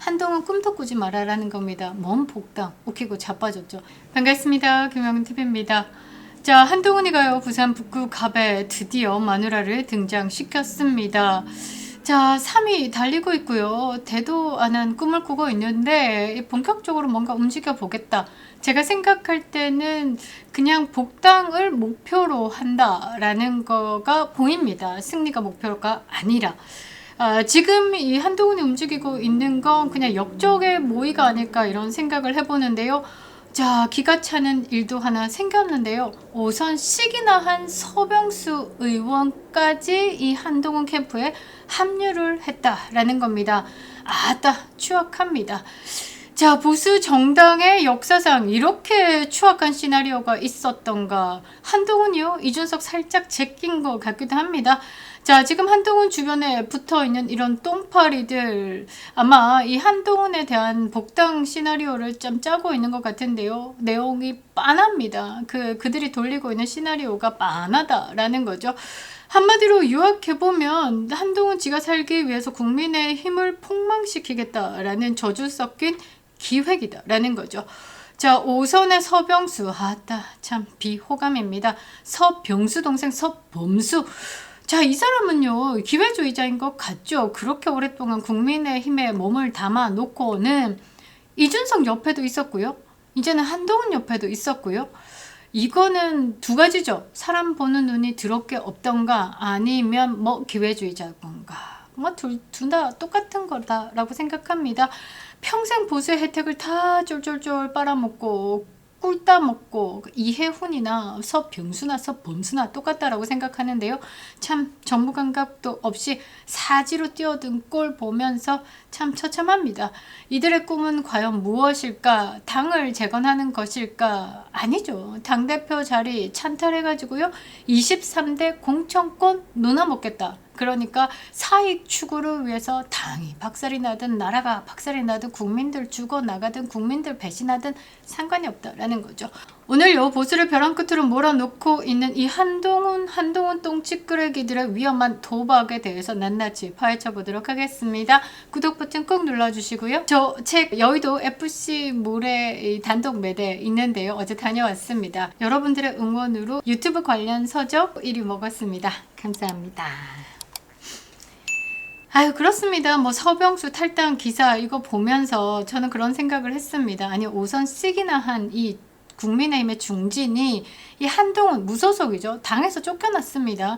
한동훈 꿈도 꾸지 마라라는 겁니다. 뭔 복당 웃기고 자빠졌죠. 반갑습니다. 김영은TV입니다. 자, 한동훈이가요 부산 북구 갑에 드디어 마누라를 등장시켰습니다. 자, 3위 달리고 있고요. 대도 안 한 꿈을 꾸고 있는데 본격적으로 뭔가 움직여 보겠다. 제가 생각할 때는 그냥 복당을 목표로 한다라는 거가 보입니다. 승리가 목표가 아니라. 지금 이 한동훈이 움직이고 있는 건 그냥 역적의 모의가 아닐까 이런 생각을 해보는데요. 자, 기가 차는 일도 하나 생겼는데요. 우선 시기나 한 서병수 의원까지 이 한동훈 캠프에 합류를 했다라는 겁니다. 아따, 추악합니다. 자, 보수 정당의 역사상 이렇게 추악한 시나리오가 있었던가. 한동훈이요? 이준석 살짝 제낀 것 같기도 합니다. 자, 지금 한동훈 주변에 붙어있는 이런 똥파리들 아마 이 한동훈에 대한 복당 시나리오를 좀 짜고 있는 것 같은데요. 내용이 빤합니다. 그들이 돌리고 있는 시나리오가 빤하다라는 거죠. 한마디로 요약해보면 한동훈 지가 살기 위해서 국민의 힘을 폭망시키겠다라는 저주 섞인 기획이다라는 거죠. 자, 5선의 서병수, 아따 참 비호감입니다. 서병수 동생 서범수. 자, 이 사람은요 기회주의자인 것 같죠. 그렇게 오랫동안 국민의힘에 몸을 담아 놓고는 이준석 옆에도 있었고요, 이제는 한동훈 옆에도 있었고요. 이거는 두 가지죠. 사람 보는 눈이 더럽게 없던가, 아니면 뭐 기회주의자건가, 뭐 둘 다 똑같은 거다라고 생각합니다. 평생 보수의 혜택을 다 쫄쫄쫄 빨아먹고 꿀 따먹고 이해훈이나 서병수나 서범수나 똑같다라고 생각하는데요. 참 정무 감각도 없이 사지로 뛰어든 꼴 보면서 참 처참합니다. 이들의 꿈은 과연 무엇일까? 당을 재건하는 것일까? 아니죠. 당대표 자리 찬탈해가지고요 23대 공천권 논아먹겠다. 그러니까 사익 추구를 위해서 당이 박살이 나든 나라가 박살이 나든 국민들 죽어나가든 국민들 배신하든 상관이 없다라는 거죠. 오늘 요 보수를 벼랑 끝으로 몰아놓고 있는 이 한동훈 똥찌끄레기들의 위험한 도박에 대해서 낱낱이 파헤쳐 보도록 하겠습니다. 구독 버튼 꾹 눌러주시고요. 저 책 여의도 FC 몰에 단독 매대 있는데요. 어제 다녀왔습니다. 여러분들의 응원으로 유튜브 관련 서적 1위 먹었습니다. 감사합니다. 아유, 그렇습니다. 뭐 서병수 탈당 기사 이거 보면서 저는 그런 생각을 했습니다. 아니, 5선 씩이나 한 이 국민의힘의 중진이 이 한동훈 무소속이죠. 당에서 쫓겨났습니다.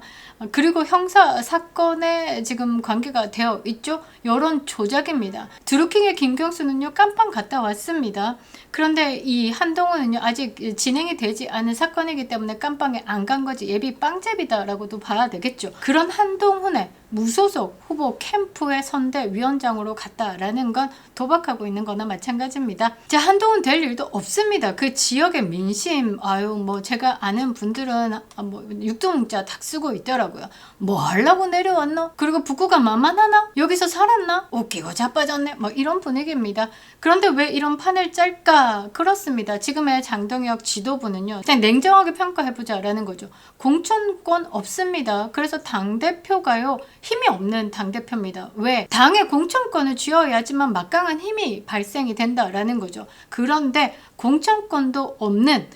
그리고 형사 사건에 지금 관계가 되어 있죠. 여론 조작입니다. 드루킹의 김경수는요 깜빵 갔다 왔습니다. 그런데 이 한동훈은요 아직 진행이 되지 않은 사건이기 때문에 깜빵에 안 간 거지 예비 빵제비다라고도 봐야 되겠죠. 그런 한동훈의 무소속 후보 캠프의 선대위원장으로 갔다라는 건 도박하고 있는 거나 마찬가지입니다. 자, 한동훈 될 일도 없습니다. 그 지역의 민심, 아유 뭐 제가 아는 분들은 뭐 육두문자 닭 쓰고 있더라고요. 뭐 하려고 내려왔노? 그리고 북구가 만만하나? 여기서 살았나? 웃기고 자빠졌네. 뭐 이런 분위기입니다. 그런데 왜 이런 판을 짤까? 그렇습니다. 지금의 장동혁 지도부는요 그냥 냉정하게 평가해보자라는 거죠. 공천권 없습니다. 그래서 당대표가요 힘이 없는 당대표입니다. 왜? 당의 공천권을 쥐어야지만 막강한 힘이 발생이 된다라는 거죠. 그런데 공천권도 없는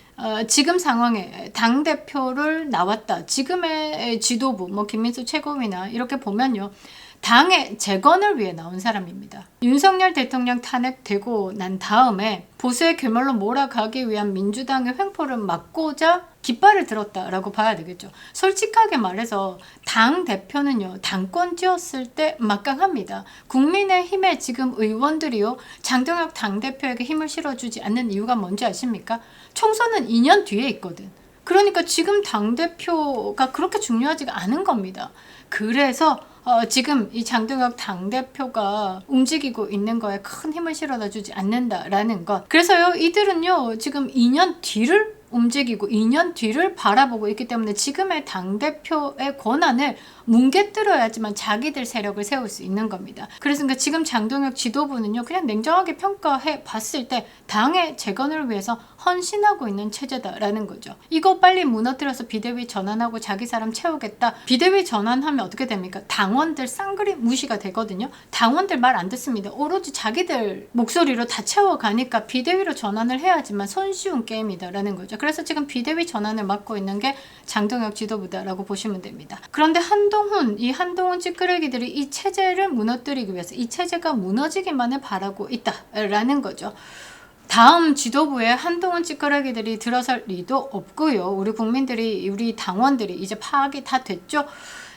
지금 상황에 당대표를 나왔다. 지금의 지도부, 뭐 김민수 최고위나 이렇게 보면요. 당의 재건을 위해 나온 사람입니다. 윤석열 대통령 탄핵되고 난 다음에 보수의 괴물로 몰아가기 위한 민주당의 횡포를 막고자 깃발을 들었다라고 봐야 되겠죠. 솔직하게 말해서 당 대표는요 당권 쥐었을 때 막강합니다. 국민의힘의 지금 의원들이요 장동혁 당대표에게 힘을 실어주지 않는 이유가 뭔지 아십니까? 총선은 2년 뒤에 있거든. 그러니까 지금 당대표가 그렇게 중요하지가 않은 겁니다. 그래서 지금 이 장동혁 당대표가 움직이고 있는 거에 큰 힘을 실어다 주지 않는다라는 것. 그래서요 이들은요 지금 2년 뒤를 움직이고 2년 뒤를 바라보고 있기 때문에 지금의 당대표의 권한을 뭉개뜨려야지만 자기들 세력을 세울 수 있는 겁니다. 그래서 그러니까 지금 장동혁 지도부는요, 그냥 냉정하게 평가해 봤을 때 당의 재건을 위해서 헌신하고 있는 체제다라는 거죠. 이거 빨리 무너뜨려서 비대위 전환하고 자기 사람 채우겠다. 비대위 전환하면 어떻게 됩니까? 당원들 쌍그리 무시가 되거든요. 당원들 말 안 듣습니다. 오로지 자기들 목소리로 다 채워가니까 비대위로 전환을 해야지만 손쉬운 게임이다라는 거죠. 그래서 지금 비대위 전환을 맡고 있는 게 장동혁 지도부다라고 보시면 됩니다. 그런데 이 한동훈 찌끄레기들이 이 체제를 무너뜨리기 위해서 이 체제가 무너지기만을 바라고 있다라는 거죠. 다음 지도부에 한동훈 찌끄레기들이 들어설 리도 없고요. 우리 국민들이, 우리 당원들이 이제 파악이 다 됐죠.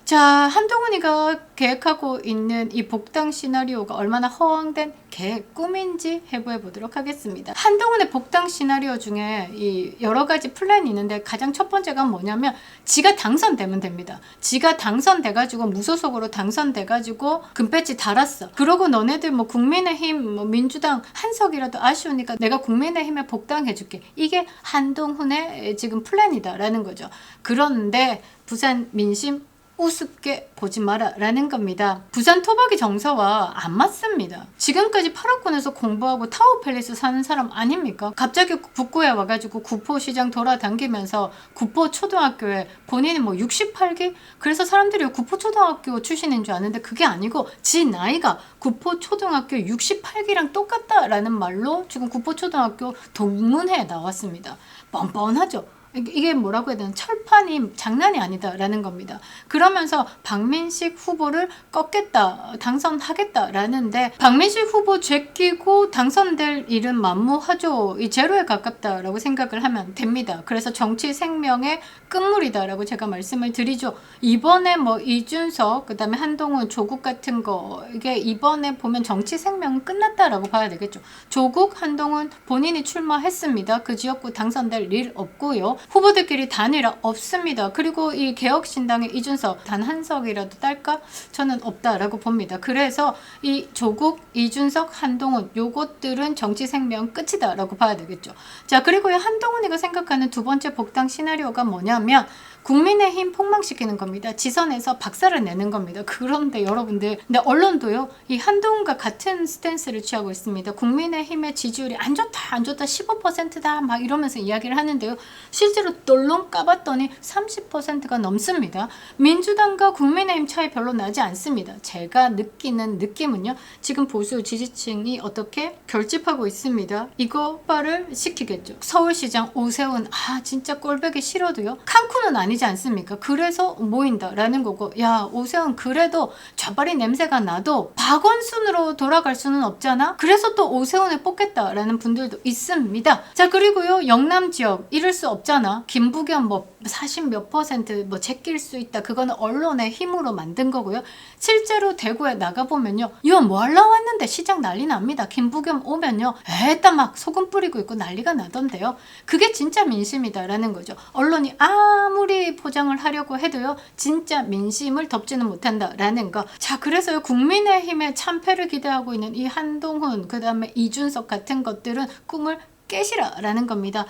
자, 한동훈이가 계획하고 있는 이 복당 시나리오가 얼마나 허황된 계획, 꿈인지 해부해 보도록 하겠습니다. 한동훈의 복당 시나리오 중에 이 여러 가지 플랜이 있는데 가장 첫 번째가 뭐냐면 지가 당선되면 됩니다. 지가 당선돼가지고 무소속으로 당선돼가지고 금배지 달았어. 그러고 너네들 뭐 국민의힘, 뭐 민주당 한 석이라도 아쉬우니까 내가 국민의힘에 복당해줄게. 이게 한동훈의 지금 플랜이다라는 거죠. 그런데 부산 민심 우습게 보지 마라 라는 겁니다. 부산 토박이 정서와 안 맞습니다. 지금까지 8억군에서 공부하고 타워팰리스 사는 사람 아닙니까? 갑자기 북구에 와가지고 구포시장 돌아다니면서 구포초등학교에 본인이 뭐 68기? 그래서 사람들이 구포초등학교 출신인 줄 아는데 그게 아니고 지 나이가 구포초등학교 68기랑 똑같다라는 말로 지금 구포초등학교 동문회에 나왔습니다. 뻔뻔하죠. 이게 뭐라고 해야 되나, 철판이 장난이 아니다라는 겁니다. 그러면서 박민식 후보를 꺾겠다, 당선하겠다라는데 박민식 후보 제끼고 당선될 일은 만무하죠. 이 제로에 가깝다라고 생각을 하면 됩니다. 그래서 정치 생명의 끝물이다라고 제가 말씀을 드리죠. 이번에 뭐 이준석, 그 다음에 한동훈, 조국 같은 거, 이게 이번에 보면 정치 생명은 끝났다라고 봐야 되겠죠. 조국, 한동훈 본인이 출마했습니다. 그 지역구 당선될 일 없고요. 후보들끼리 단일화 없습니다. 그리고 이 개혁신당의 이준석 단 한 석이라도 딸까? 저는 없다라고 봅니다. 그래서 이 조국, 이준석, 한동훈 요것들은 정치 생명 끝이다라고 봐야 되겠죠. 자, 그리고 한동훈이가 생각하는 두 번째 복당 시나리오가 뭐냐면 국민의힘 폭망시키는 겁니다. 지선에서 박살을 내는 겁니다. 그런데 여러분들, 근데 언론도요, 이 한동훈과 같은 스탠스를 취하고 있습니다. 국민의힘의 지지율이 안 좋다, 안 좋다, 15%다 막 이러면서 이야기를 하는데요. 실제로 똘롱 까봤더니 30%가 넘습니다. 민주당과 국민의힘 차이 별로 나지 않습니다. 제가 느끼는 느낌은요, 지금 보수 지지층이 어떻게 결집하고 있습니다. 이거 발을 시키겠죠. 서울시장 오세훈, 진짜 꼴보기 싫어도요, 칸쿤은 아니지 않습니까? 그래서 모인다라는 거고, 야, 오세훈 그래도 좌발이 냄새가 나도 박원순으로 돌아갈 수는 없잖아. 그래서 또 오세훈을 뽑겠다라는 분들도 있습니다. 자, 그리고요, 영남 지역 이럴 수 없잖아. 김부겸 뭐 40 몇 % 뭐 제낄 수 있다. 그거는 언론의 힘으로 만든 거고요. 실제로 대구에 나가보면요, 이거 뭐 하려고 왔는데 시장 난리 납니다. 김부겸 오면요, 일단 막 소금 뿌리고 있고 난리가 나던데요. 그게 진짜 민심이다라는 거죠. 언론이 아무리 포장을 하려고 해도요, 진짜 민심을 덮지는 못한다라는 거. 자, 그래서요, 국민의힘의 참패를 기대하고 있는 이 한동훈, 그 다음에 이준석 같은 것들은 꿈을 깨시라라는 겁니다.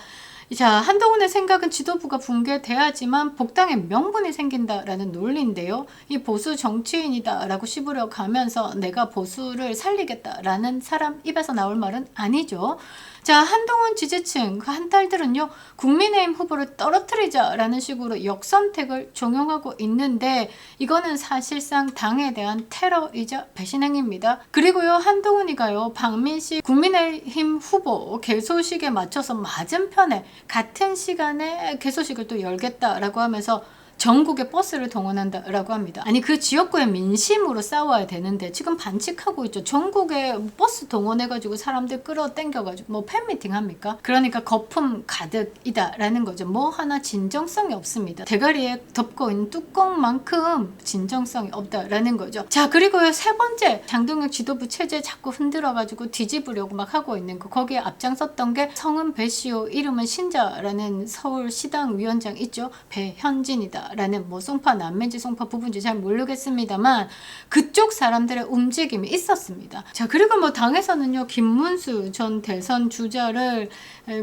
자, 한동훈의 생각은 지도부가 붕괴돼야지만 복당의 명분이 생긴다라는 논리인데요. 이 보수 정치인이다라고 씹으려 가면서 내가 보수를 살리겠다라는 사람 입에서 나올 말은 아니죠. 자, 한동훈 지지층 그 한딸들은요, 국민의힘 후보를 떨어뜨리자라는 식으로 역선택을 종용하고 있는데 이거는 사실상 당에 대한 테러이자 배신행위입니다. 그리고요, 한동훈이가요, 박민식 국민의힘 후보 개소식에 맞춰서 맞은편에 같은 시간에 개소식을 또 열겠다라고 하면서 전국에 버스를 동원한다라고 합니다. 아니, 그 지역구의 민심으로 싸워야 되는데 지금 반칙하고 있죠. 전국에 버스 동원해가지고 사람들 끌어당겨가지고 뭐 팬미팅 합니까? 그러니까 거품 가득이다라는 거죠. 뭐 하나 진정성이 없습니다. 대가리에 덮고 있는 뚜껑만큼 진정성이 없다라는 거죠. 자, 그리고요, 세 번째, 장동혁 지도부 체제 자꾸 흔들어가지고 뒤집으려고 막 하고 있는 거, 거기에 앞장섰던 게 성은 배시오, 이름은 신자라는 서울시당 위원장 있죠. 배현진이다 하겠다라는 뭐 송파 남매인지 송파 부부인지 잘 모르겠습니다만 그쪽 사람들의 움직임이 있었습니다. 자, 그리고 뭐 당에서는요, 김문수 전 대선 주자를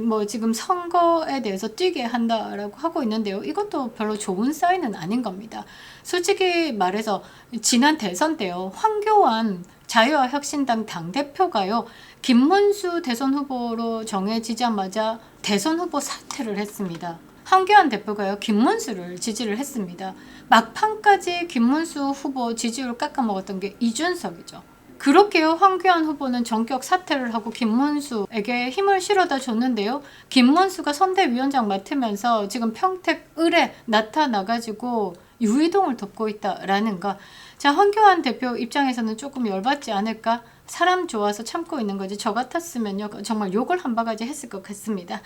뭐 지금 선거에 대해서 뛰게 한다라고 하고 있는데요. 이것도 별로 좋은 사인은 아닌 겁니다. 솔직히 말해서 지난 대선 때요, 황교안 자유와 혁신당 당대표가요, 김문수 대선 후보로 정해지자마자 대선 후보 사퇴를 했습니다. 황교안 대표가요, 김문수를 지지를 했습니다. 막판까지 김문수 후보 지지율 깎아먹었던 게 이준석이죠. 그렇게요, 황교안 후보는 전격 사퇴를 하고 김문수에게 힘을 실어다 줬는데요. 김문수가 선대위원장 맡으면서 지금 평택 을에 나타나가지고 유이동을 돕고 있다라는 거. 자, 황교안 대표 입장에서는 조금 열받지 않을까? 사람 좋아서 참고 있는 거지. 저 같았으면요, 정말 욕을 한 바가지 했을 것 같습니다.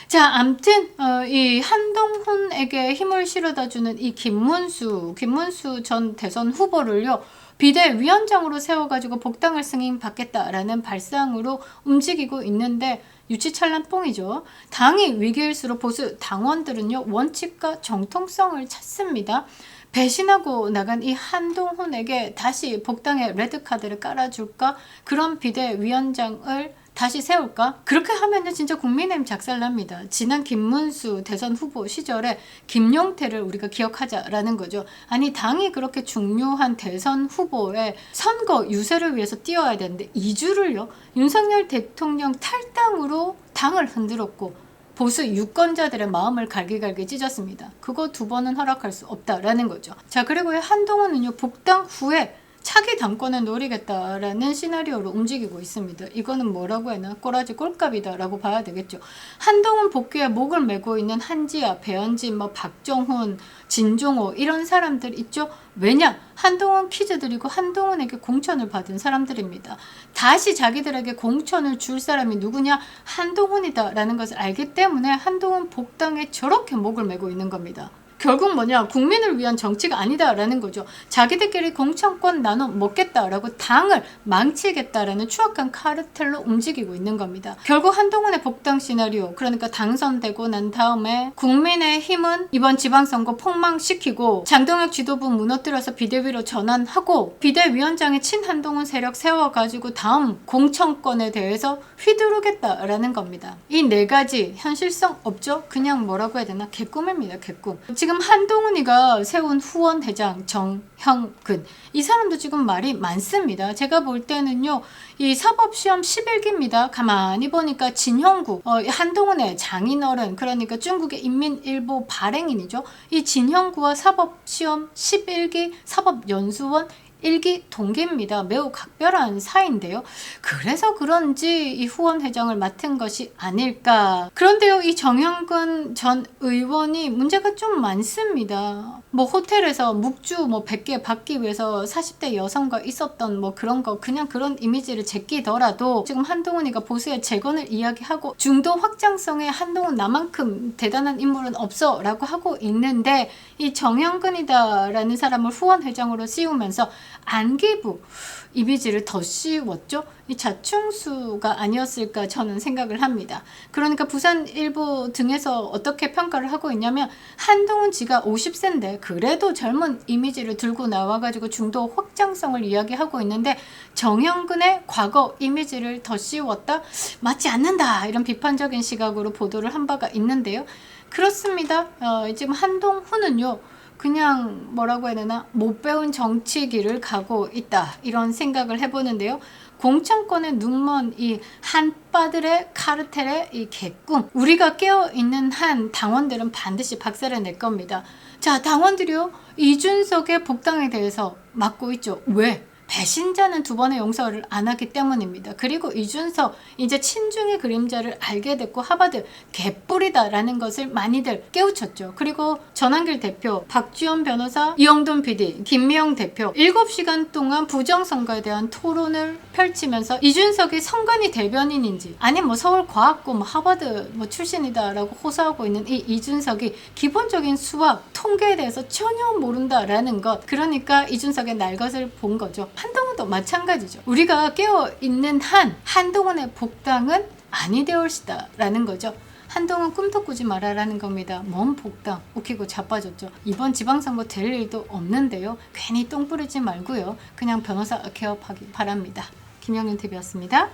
자, 암튼 이 한동훈에게 힘을 실어다 주는 이 김문수 전 대선 후보를요, 비대위원장으로 세워가지고 복당을 승인받겠다라는 발상으로 움직이고 있는데 유치찬란 뽕이죠. 당이 위기일수록 보수 당원들은요, 원칙과 정통성을 찾습니다. 배신하고 나간 이 한동훈에게 다시 복당의 레드카드를 깔아줄까? 그런 비대위원장을 다시 세울까? 그렇게 하면은 진짜 국민의힘 작살납니다. 지난 김문수 대선 후보 시절에 김용태를 우리가 기억하자라는 거죠. 아니, 당이 그렇게 중요한 대선 후보의 선거 유세를 위해서 뛰어야 되는데 2주를요, 윤석열 대통령 탈당으로 당을 흔들었고 보수 유권자들의 마음을 갈기갈기 찢었습니다. 그거 2번은 허락할 수 없다라는 거죠. 자, 그리고 한동훈은요, 복당 후에 차기 당권을 노리겠다라는 시나리오로 움직이고 있습니다. 이거는 뭐라고 해나 꼬라지 꼴값이다라고 봐야 되겠죠. 한동훈 복귀에 목을 메고 있는 한지아, 배현진, 뭐 박정훈, 진종호 이런 사람들 있죠. 왜냐? 한동훈 퀴즈 드리고 한동훈에게 공천을 받은 사람들입니다. 다시 자기들에게 공천을 줄 사람이 누구냐? 한동훈이다라는 것을 알기 때문에 한동훈 복당에 저렇게 목을 메고 있는 겁니다. 결국 뭐냐? 국민을 위한 정치가 아니다라는 거죠. 자기들끼리 공천권 나눠 먹겠다라고 당을 망치겠다라는 추악한 카르텔로 움직이고 있는 겁니다. 결국 한동훈의 복당 시나리오, 그러니까 당선되고 난 다음에 국민의힘은 이번 지방선거 폭망시키고 장동혁 지도부 무너뜨려서 비대위로 전환하고 비대위원장의 친한동훈 세력 세워가지고 다음 공천권에 대해서 휘두르겠다라는 겁니다. 이 4가지 현실성 없죠? 그냥 뭐라고 해야 되나? 개꿈입니다. 개꿈. 지금 한동훈이가 세운 후원회장 정형근, 이 사람도 지금 말이 많습니다. 제가 볼 때는요, 이 사법시험 11기입니다. 가만히 보니까 진형구, 한동훈의 장인어른, 그러니까 중국의 인민일보 발행인이죠. 이 진형구와 사법시험 11기 사법연수원 1기 동기입니다. 매우 각별한 사이인데요. 그래서 그런지 이 후원회장을 맡은 것이 아닐까. 그런데요, 이 정형근 전 의원이 문제가 좀 많습니다. 뭐 호텔에서 묵주 뭐 100개 받기 위해서 40대 여성과 있었던 뭐 그런 거, 그냥 그런 이미지를 제끼더라도 지금 한동훈이가 보수의 재건을 이야기하고 중도 확장성에 한동훈 나만큼 대단한 인물은 없어 라고 하고 있는데, 이 정형근이다라는 사람을 후원회장으로 씌우면서 안기부 이미지를 더 씌웠죠. 이 자충수가 아니었을까 저는 생각을 합니다. 그러니까 부산일보 등에서 어떻게 평가를 하고 있냐면, 한동훈 지가 50세인데 그래도 젊은 이미지를 들고 나와가지고 중도 확장성을 이야기하고 있는데 정형근의 과거 이미지를 더 씌웠다? 맞지 않는다, 이런 비판적인 시각으로 보도를 한 바가 있는데요. 그렇습니다. 지금 한동훈은요, 그냥 뭐라고 해야 되나, 못 배운 정치기를 가고 있다, 이런 생각을 해보는데요. 공천권에 눈먼 이 한빠들의 카르텔의 이 개꿈, 우리가 깨어있는 한 당원들은 반드시 박살을 낼 겁니다. 자, 당원들이요, 이준석의 복당에 대해서 막고 있죠. 왜? 배신자는 2번의 용서를 안 하기 때문입니다. 그리고 이준석, 이제 친중의 그림자를 알게 됐고 하버드 개뿔이다라는 것을 많이들 깨우쳤죠. 그리고 전한길 대표, 박주연 변호사, 이영돈 PD, 김미영 대표 7시간 동안 부정선거에 대한 토론을 펼치면서 이준석이 선관위 대변인인지 아니면 뭐 서울과학고 뭐 하버드 뭐 출신이다라고 호소하고 있는 이 이준석이 기본적인 수학, 통계에 대해서 전혀 모른다라는 것, 그러니까 이준석의 날것을 본 거죠. 한동훈도 마찬가지죠. 우리가 깨어있는 한 한동훈의 복당은 아니 되올시다 라는 거죠. 한동훈 꿈도 꾸지 말아라는 겁니다. 뭔 복당 웃기고 자빠졌죠. 이번 지방선거 될 일도 없는데요. 괜히 똥 뿌리지 말고요. 그냥 변호사 개업하기 바랍니다. 김영윤 TV였습니다.